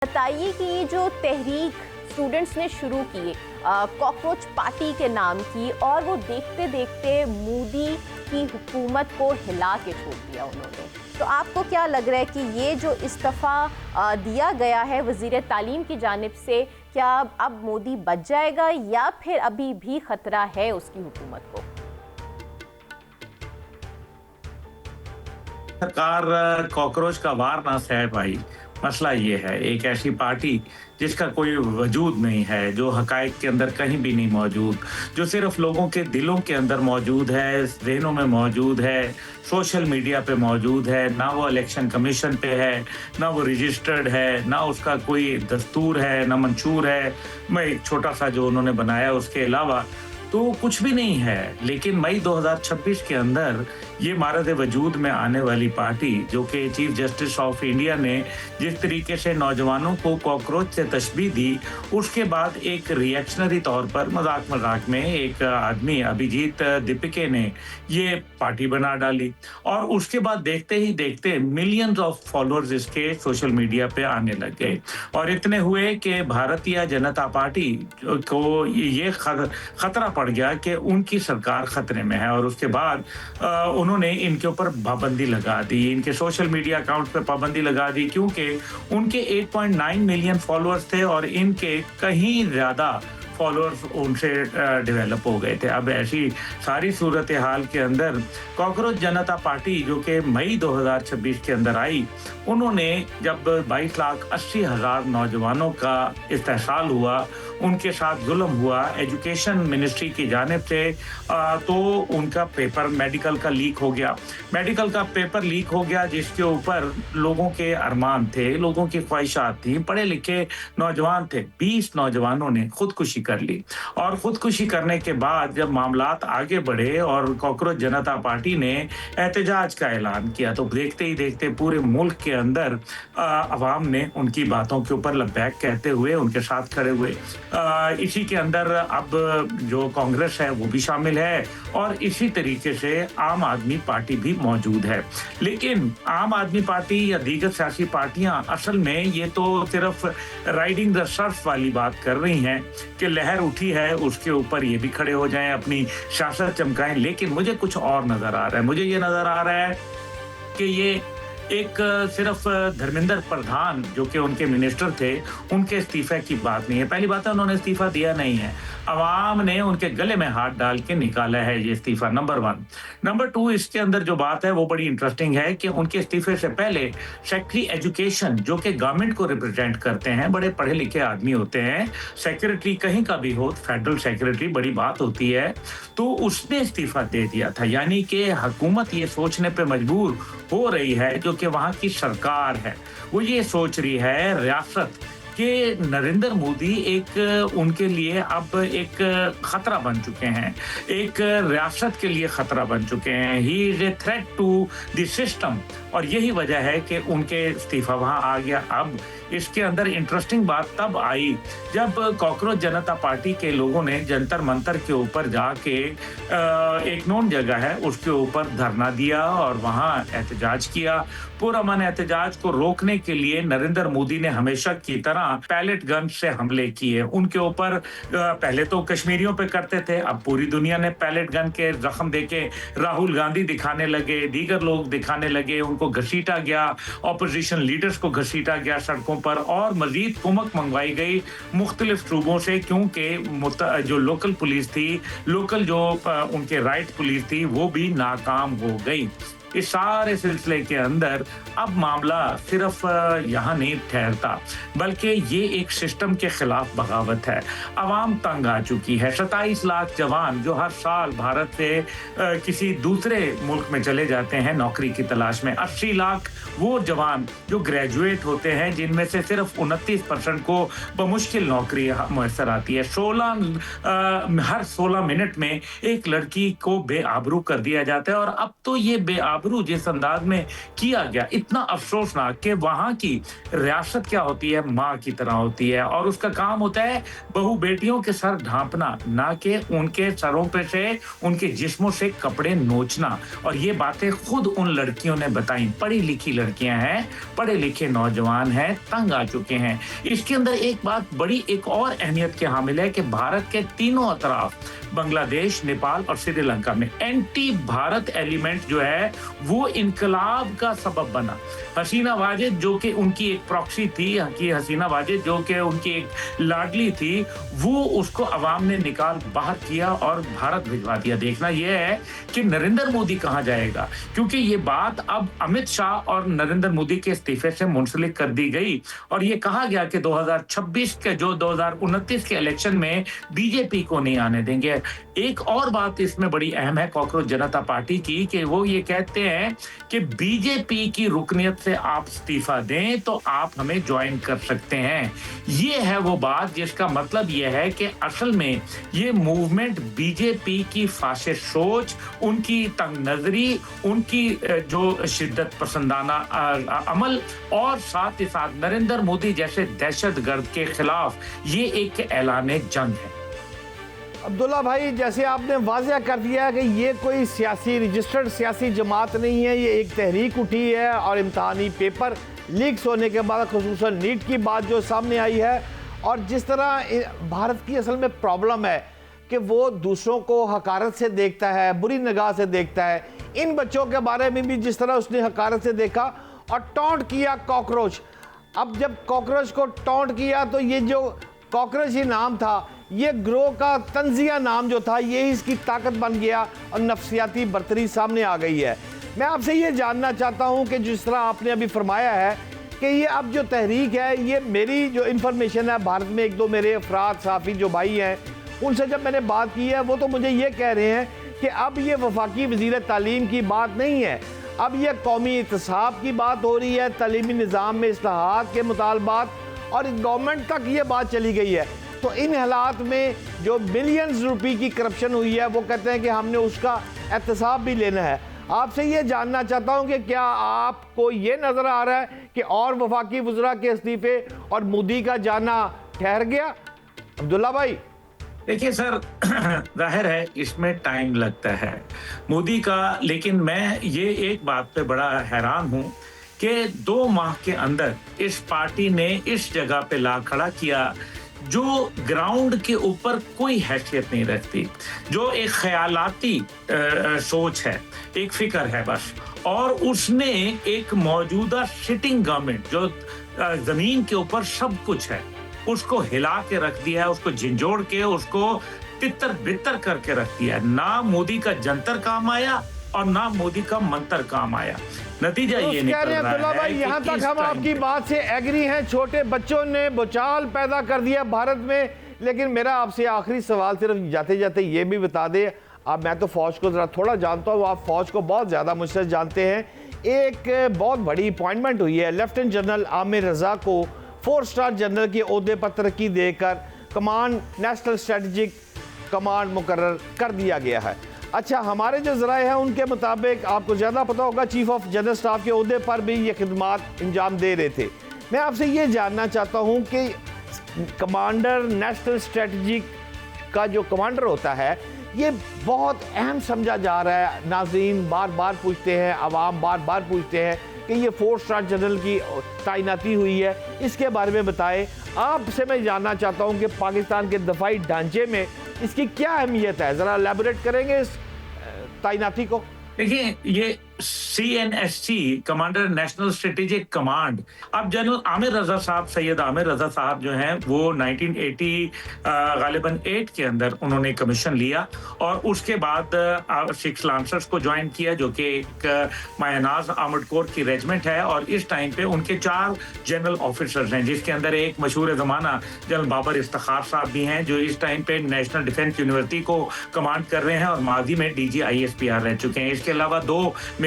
बताइए कि ये जो तहरीक स्टूडेंट्स ने शुरू की कॉकरोच पार्टी के नाम की, और वो देखते देखते मोदी की हुकूमत को हिला के छोड़ दिया उन्होंने, तो आपको क्या लग रहा है कि ये जो इस्तीफ़ा दिया गया है वज़ीर तालीम की जानिब से, क्या अब मोदी बच जाएगा या फिर अभी भी खतरा है उसकी हुकूमत को? सरकार कॉकरोच का वार ना सह पाई। मसला ये है, एक ऐसी पार्टी जिसका कोई वजूद नहीं है, जो हकायक के अंदर कहीं भी नहीं मौजूद, जो सिर्फ लोगों के दिलों के अंदर मौजूद है, ज़हनों में मौजूद है, सोशल मीडिया पे मौजूद है, ना वो इलेक्शन कमीशन पे है, ना वो रजिस्टर्ड है, ना उसका कोई दस्तूर है, ना मंशूर है। मैं एक छोटा सा जो उन्होंने बनाया उसके अलावा तो कुछ भी नहीं है। लेकिन मई 2026 के अंदर ये मारद वजूद में आने वाली पार्टी, जो कि चीफ जस्टिस ऑफ इंडिया ने जिस तरीके से नौजवानों को कॉकरोच से तशबीह दी, उसके बाद एक रिएक्शनरी तौर पर मजाक मजाक में एक आदमी अभिजीत दीपिके ने ये पार्टी बना डाली, और उसके बाद देखते ही देखते मिलियंस ऑफ फॉलोअर्स इसके सोशल मीडिया पे आने लग गए, और इतने हुए कि भारतीय जनता पार्टी को ये खतरा पड़ गया कि उनकी सरकार खतरे में है। और उसके बाद उन्होंने इनके ऊपर पाबंदी लगा दी, इनके सोशल मीडिया अकाउंट पे पाबंदी लगा दी, क्योंकि उनके 8.9 मिलियन फॉलोअर्स थे और इनके कहीं ज़्यादा फॉलोअर्स उनसे डेवलप हो गए थे। अब ऐसी सारी सूरत हाल के अंदर कॉकरोच जनता पार्टी, जो कि मई 2026 के अंदर आई, उन्होंने जब 22,80,000 नौजवानों का इस्तेहसाल हुआ, उनके साथ जुल्म हुआ एजुकेशन मिनिस्ट्री की जानिब से, तो उनका पेपर मेडिकल का लीक हो गया। मेडिकल का पेपर लीक हो गया जिसके ऊपर लोगों के अरमान थे, लोगों की ख्वाहिशात थी, पढ़े लिखे नौजवान थे। 20 नौजवानों ने खुदकुशी कर ली, और खुदकुशी करने के बाद जब मामलात आगे बढ़े और कॉकरोच जनता पार्टी ने एहतजाज का ऐलान किया, तो देखते ही देखते पूरे मुल्क के अंदर अवाम ने उनकी बातों के ऊपर लब्बैक कहते हुए उनके साथ खड़े हुए। इसी के अंदर अब जो कांग्रेस है वो भी शामिल है, और इसी तरीके से आम आदमी पार्टी भी मौजूद है। लेकिन आम आदमी पार्टी या दीगर सियासी पार्टियां असल में ये तो सिर्फ राइडिंग द सर्फ वाली बात कर रही हैं कि लहर उठी है उसके ऊपर ये भी खड़े हो जाएं, अपनी सियासत चमकाएं। लेकिन मुझे कुछ और नजर आ रहा है, मुझे ये नजर आ रहा है कि ये एक सिर्फ धर्मेंद्र प्रधान, जो कि उनके मिनिस्टर थे, उनके इस्तीफे की बात नहीं है। पहली बात है, उन्होंने इस्तीफा दिया नहीं है, अवाम ने उनके गले में हाथ डाल के निकाला है ये इस्तीफा, नंबर 1। नंबर 2, इसके अंदर जो बात है वो बड़ी इंटरेस्टिंग है कि उनके इस्तीफे से पहले सेक्रेटरी एजुकेशन, जो कि गवर्नमेंट को रिप्रेजेंट करते हैं, बड़े पढ़े लिखे आदमी होते हैं, सेक्रेटरी कहीं का भी हो, फेडरल सेक्रेटरी बड़ी बात होती है, तो उसने इस्तीफा दे दिया था। यानी कि हुकूमत ये सोचने पे मजबूर हो रही है, जो कि वहां की सरकार है, वो ये सोच रही है रियासत कि नरेंद्र मोदी एक उनके लिए अब एक खतरा बन चुके हैं, एक रियासत के लिए खतरा बन चुके हैं। He is a threat to the system, और यही वजह है कि उनके इस्तीफा वहां आ गया। अब इसके अंदर इंटरेस्टिंग बात तब आई जब कॉकरोच जनता पार्टी के लोगों ने जंतर मंतर के ऊपर जाके एक नोन जगह है उसके ऊपर धरना दिया और वहां एहतजाज किया। पुरअमन एहतजाज को रोकने के लिए नरेंद्र मोदी ने हमेशा की तरह पैलेट गन से हमले किए उनके ऊपर। पहले तो कश्मीरियों पे करते थे, अब पूरी दुनिया ने पैलेट गन के जख्म देके राहुल गांधी दिखाने लगे, दीगर लोग दिखाने लगे, उनको घसीटा गया, ऑपोजिशन लीडर्स को घसीटा गया सड़कों पर, और मजीद कुमक मंगवाई गई मुख्तलिफ सूबों से, क्योंकि जो लोकल पुलिस थी, लोकल जो उनके राइट पुलिस थी, वो भी नाकाम हो गई। इस सारे सिलसिले के अंदर अब मामला सिर्फ यहाँ नहीं ठहरता, बल्कि ये एक सिस्टम के खिलाफ बगावत है। अवाम तंग आ चुकी है। 27 लाख जवान जो हर साल भारत से किसी दूसरे मुल्क में चले जाते हैं नौकरी की तलाश में, 80 लाख वो जवान जो ग्रेजुएट होते हैं, जिनमें से सिर्फ 29% को बमुश्किल नौकरी मुयसर आती है। हर 16 मिनट में एक लड़की को बेआबरू कर दिया जाता है, और अब तो ये बेआबरू आबरू जिस अंदाज में किया गया, इतना अफसोसनाक कि वहां की रियासत क्या होती है, माँ की तरह होती है और उसका काम होता है बहू बेटियों के सर ढांपना, ना कि उनके सरों पे से उनके जिस्मों से कपड़े नोचना। और ये बातें खुद उन लड़कियों ने बताई, पढ़ी लिखी लड़कियां हैं, पढ़े लिखे नौजवान हैं, तंग आ चुके हैं। इसके अंदर एक बात बड़ी एक और अहमियत के हामिल है कि भारत के तीनों अतराफ बांग्लादेश, नेपाल और श्रीलंका में एंटी भारत एलिमेंट जो है वो इनकलाब का सबब बना। हसीना वाजिद जो कि उनकी एक प्रॉक्सी थी, हसीना वाजिद जो कि उनकी एक लाडली थी, वो उसको अवाम ने निकाल बाहर किया और भारत भिजवा दिया। देखना यह है कि नरेंद्र मोदी कहां जाएगा, क्योंकि ये बात अब अमित शाह और नरेंद्र मोदी के इस्तीफे से मुंसलिक कर दी गई और ये कहा गया कि 2026 के जो 2029 के इलेक्शन में बीजेपी को नहीं आने देंगे। एक और बात इसमें बड़ी अहम है कॉकरोच जनता पार्टी की कि वो ये कहते हैं कि बीजेपी की रुकनियत से आप इस्तीफा दें तो आप हमें ज्वाइन कर सकते हैं। ये है वो बात जिसका मतलब ये है कि असल में ये मूवमेंट बीजेपी की फासिद सोच, उनकी तंग नजरी, उनकी जो शिद्दत पसंदाना अमल और साथ ही साथ नरेंद्र मोदी जैसे दहशतगर्द के खिलाफ ये एक ऐलान जंग है। अब्दुल्ला भाई, जैसे आपने वाज़ह कर दिया है कि ये कोई सियासी रजिस्टर्ड सियासी जमात नहीं है, ये एक तहरीक उठी है और इम्तहानी पेपर लीक्स होने के बाद खुसूसन नीट की बात जो सामने आई है और जिस तरह भारत की असल में प्रॉब्लम है कि वो दूसरों को हकारत से देखता है, बुरी निगाह से देखता है। इन बच्चों के बारे में भी जिस तरह उसने हकारत से देखा और टॉन्ट किया कॉकरोच। अब जब कॉकरोच को टॉन्ट किया तो ये जो कॉकरोच ही नाम था, ये ग्रोह का तंजिया नाम जो था, ये इसकी ताकत बन गया और नफ्सियाती बर्तरी सामने आ गई है। मैं आपसे ये जानना चाहता हूँ कि जिस तरह आपने अभी फरमाया है कि ये अब जो तहरीक है, ये मेरी जो इन्फॉर्मेशन है, भारत में एक दो मेरे अफराद साफ़ी जो भाई हैं उनसे जब मैंने बात की है, वो तो मुझे ये कह रहे हैं कि अब ये वफाकी वज़ीर तालीम की बात नहीं है, अब ये कौमी इत्तेसाब की बात हो रही है, तालीमी निज़ाम में इस्लाहात के मुतालबात और गवर्नमेंट तक ये बात चली गई है। तो इन हालात में जो बिलियंस रुपए की करप्शन हुई है, वो कहते हैं कि हमने उसका एहतसाब भी लेना है। आपसे ये जानना चाहता हूं कि क्या आपको ये नज़र आ रहा है कि और वफाकी वज़रा के इस्तीफे और मोदी का जाना ठहर गया? अब्दुल्ला भाई देखिए सर, जाहिर है इसमें टाइम लगता है मोदी का, लेकिन मैं ये एक बात पे बड़ा हैरान हूं कि 2 माह के अंदर इस पार्टी ने इस जगह पे ला खड़ा किया जो ग्राउंड के ऊपर कोई हैसियत नहीं रखती, जो एक ख्यालाती सोच है, एक फिक्र है बस, और उसने एक मौजूदा सिटिंग गवर्नमेंट जो जमीन के ऊपर सब कुछ है उसको हिला के रख दिया है, उसको झिंझोड़ के उसको तितर बितर करके रख दिया है। ना मोदी का जंतर काम आया और ना मोदी का मंत्र काम आया। नतीजा ये निकल रहा है। यहाँ तक हम आपकी बात से एग्री हैं, छोटे बच्चों ने भूचाल पैदा कर दिया भारत में। लेकिन मेरा आपसे आखिरी सवाल सिर्फ जाते जाते ये भी बता दे, अब मैं तो फौज को जरा थोड़ा जानता हूँ, आप फौज को बहुत ज्यादा मुझसे जानते हैं। एक बहुत बड़ी अपॉइंटमेंट हुई है, लेफ्टिनेंट जनरल आमिर रजा को 4 स्टार जनरल के ओहदे पर तरक्की देकर कमांड नेशनल स्ट्रेटेजिक कमांड मुकर्रर कर दिया गया है। अच्छा, हमारे जो ज़राए हैं उनके मुताबिक, आपको ज़्यादा पता होगा, चीफ ऑफ जनरल स्टाफ के ओहदे पर भी ये खिदमात अंजाम दे रहे थे। मैं आपसे ये जानना चाहता हूँ कि कमांडर नेशनल स्ट्रेटजिक का जो कमांडर होता है, ये बहुत अहम समझा जा रहा है। नाज़रीन बार बार पूछते हैं, आवाम बार बार पूछते हैं कि ये 4 स्टार जनरल की तैनाती हुई है, इसके बारे में बताएं। आपसे मैं जानना चाहता हूं कि पाकिस्तान के दफाई ढांचे में इसकी क्या अहमियत है, ज़रा एलैबोरेट करेंगे इस तैनाती को? देखिए, ये CNSC commander national strategic command, अब जनरल आमिर रजा साहब, सैयद आमिर रजा साहब जो हैं वो 1980 गालिबन 8 के अंदर उन्होंने कमीशन लिया और उसके बाद 6 लांसर्स को ज्वाइन किया जो कि एक मायनाज आर्मर्ड कोर की रेजिमेंट है। और इस टाइम पे उनके 4 जनरल ऑफिसर्स हैं, जिसके अंदर एक मशहूर ज़माना जनरल बाबर इफ्तिखार साहब भी हैं जो इस टाइम पे नेशनल डिफेंस यूनिवर्सिटी को कमांड कर रहे हैं और माजी में DG ISPR रह चुके हैं। इसके अलावा 2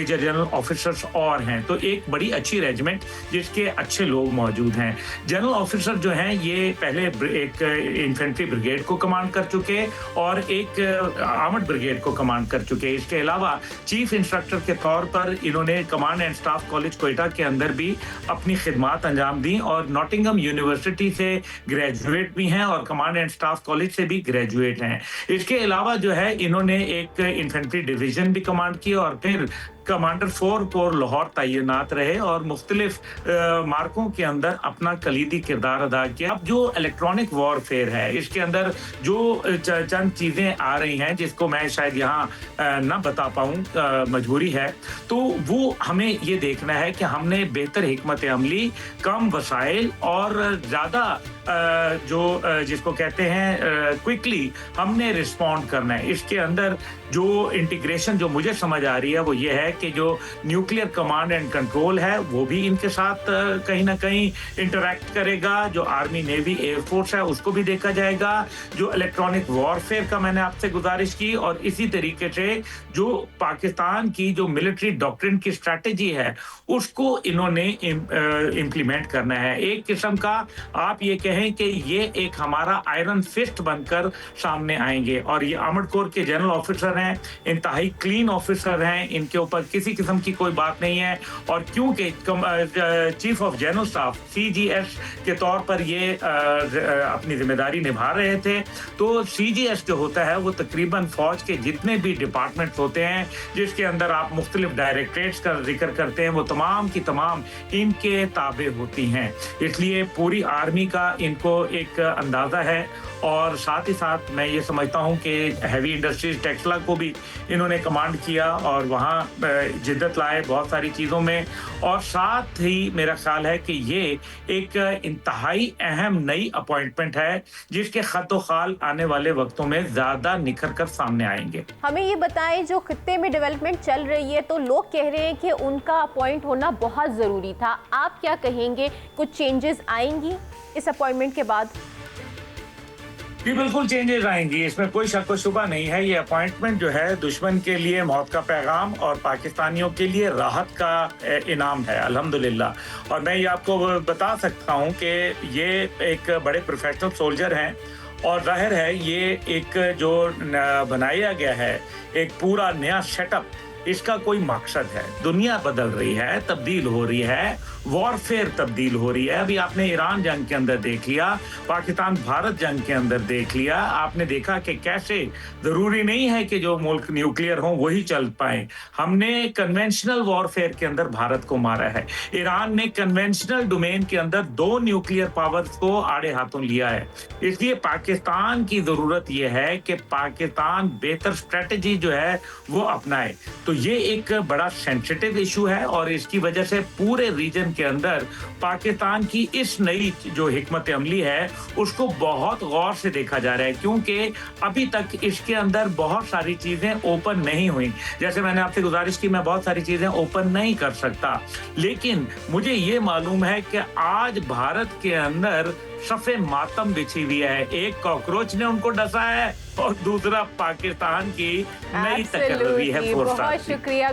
मेजर जनरल ऑफिसर्स और हैं। तो एक बड़ी अच्छी रेजिमेंट जिसके अच्छे लोग मौजूद हैं। जनरल ऑफिसर जो हैं ये पहले एक इन्फेंट्री ब्रिगेड को कमांड कर चुके और एक आर्मड ब्रिगेड को कमांड कर चुके। इसके अलावा चीफ इंस्ट्रक्टर के तौर पर इन्होंने command and staff college Quetta के अंदर भी अपनी खिदमात अंजाम दी और नॉटिंघम यूनिवर्सिटी से ग्रेजुएट भी हैं और कमांड एंड स्टाफ कॉलेज से भी ग्रेजुएट हैं। इसके अलावा जो है इन्होंने एक इन्फेंट्री डिवीजन भी कमांड की और फिर कमांडर 4 कोर लाहौर तैनात रहे और मुख्तलिफ मार्कों के अंदर अपना कलीदी किरदार अदा किया। अब जो इलेक्ट्रॉनिक वॉरफेयर है इसके अंदर जो चंद चीज़ें आ रही हैं जिसको मैं शायद यहाँ न बता पाऊँ, मजबूरी है, तो वो हमें ये देखना है कि हमने बेहतर हिकमत अमली, कम वसाइल और ज़्यादा जिसको कहते हैं क्विकली हमने रिस्पॉन्ड करना है। इसके अंदर जो इंटीग्रेशन जो मुझे समझ आ रही है वो ये है कि जो न्यूक्लियर कमांड एंड कंट्रोल है वो भी इनके साथ कहीं ना कहीं इंटरैक्ट करेगा। जो आर्मी, नेवी, एयरफोर्स है उसको भी देखा जाएगा। जो इलेक्ट्रॉनिक वॉरफेयर का मैंने आपसे गुजारिश की और इसी तरीके से जो पाकिस्तान की जो मिलिट्री डॉक्ट्रिन की स्ट्रैटेजी है उसको इन्होंने इम्प्लीमेंट करना है। एक किस्म का आप ये कहें कि ये एक हमारा आयरन फिस्ट बनकर सामने आएंगे और ये आर्मड कोर के जनरल ऑफिसर हैं, इंतहाई क्लीन ऑफिसर हैं, इनके ऊपर किसी किस्म की कोई बात नहीं है। और क्योंकि chief of general staff CGS के तौर पर ये अपनी जिम्मेदारी निभा रहे थे, तो CGS जो होता है वो तकरीबन फौज के जितने भी डिपार्टमेंट्स होते हैं जिसके अंदर आप मुख्तलिफ डायरेक्टरेट्स का जिक्र करते हैं वो तमाम की तमाम इनके ताबे होती हैं। इसलिए पूरी आर्मी का इनको एक अंदाज़ा है और साथ ही साथ मैं ये समझता हूँ कि हैवी इंडस्ट्रीज टेक्सला को भी इन्होंने कमांड किया और वहाँ जिद्दत लाए बहुत सारी चीज़ों में। और साथ ही मेरा ख्याल है कि ये एक इंतहाई अहम नई अपॉइंटमेंट है जिसके खत खाल आने वाले वक्तों में ज़्यादा निखर कर सामने आएंगे। हमें ये बताएं, जो खित्ते में डेवलपमेंट चल रही है तो लोग कह रहे हैं कि उनका अपॉइंट होना बहुत ज़रूरी था। आप क्या कहेंगे, कुछ चेंजेस आएंगी इस अपॉइंटमेंट के बाद? जी बिल्कुल चेंजेस आएंगी, इसमें कोई शक व शुबा नहीं है। ये अपॉइंटमेंट जो है दुश्मन के लिए मौत का पैगाम और पाकिस्तानियों के लिए राहत का इनाम है, अल्हम्दुलिल्लाह। और मैं ये आपको बता सकता हूँ कि ये एक बड़े प्रोफेशनल सोल्जर हैं और जाहिर है ये एक जो बनाया गया है एक पूरा नया सेटअप, इसका कोई मकसद है। दुनिया बदल रही है, तब्दील हो रही है, वॉरफेयर तब्दील हो रही है। अभी आपने ईरान जंग के अंदर देख लिया, पाकिस्तान भारत जंग के अंदर देख लिया, आपने देखा कि कैसे ज़रूरी नहीं है कि जो मुल्क न्यूक्लियर हों वही चल पाए। हमने कन्वेंशनल वॉरफेयर के अंदर भारत को मारा है। ईरान ने कन्वेंशनल डोमेन के अंदर 2 न्यूक्लियर पावर्स को आड़े हाथों लिया है। इसलिए पाकिस्तान की ज़रूरत यह है कि पाकिस्तान बेहतर स्ट्रेटजी जो है वो अपनाए। तो ये एक बड़ा सेंसिटिव इशू है और इसकी वजह से पूरे रीजन के अंदर पाकिस्तान की इस नई जो हिकमत अमली है उसको बहुत गौर से देखा जा रहा है, क्योंकि अभी तक इसके अंदर बहुत सारी चीजें ओपन नहीं हुई। जैसे मैंने आपसे गुजारिश की, मैं बहुत सारी चीजें ओपन नहीं कर सकता, लेकिन मुझे ये मालूम है कि आज भारत के अंदर सफ़े मातम बिछी हुई है। एक कॉकरोच ने उनको डसा है और दूसरा पाकिस्तान की नई तकर्री है। बहुत शुक्रिया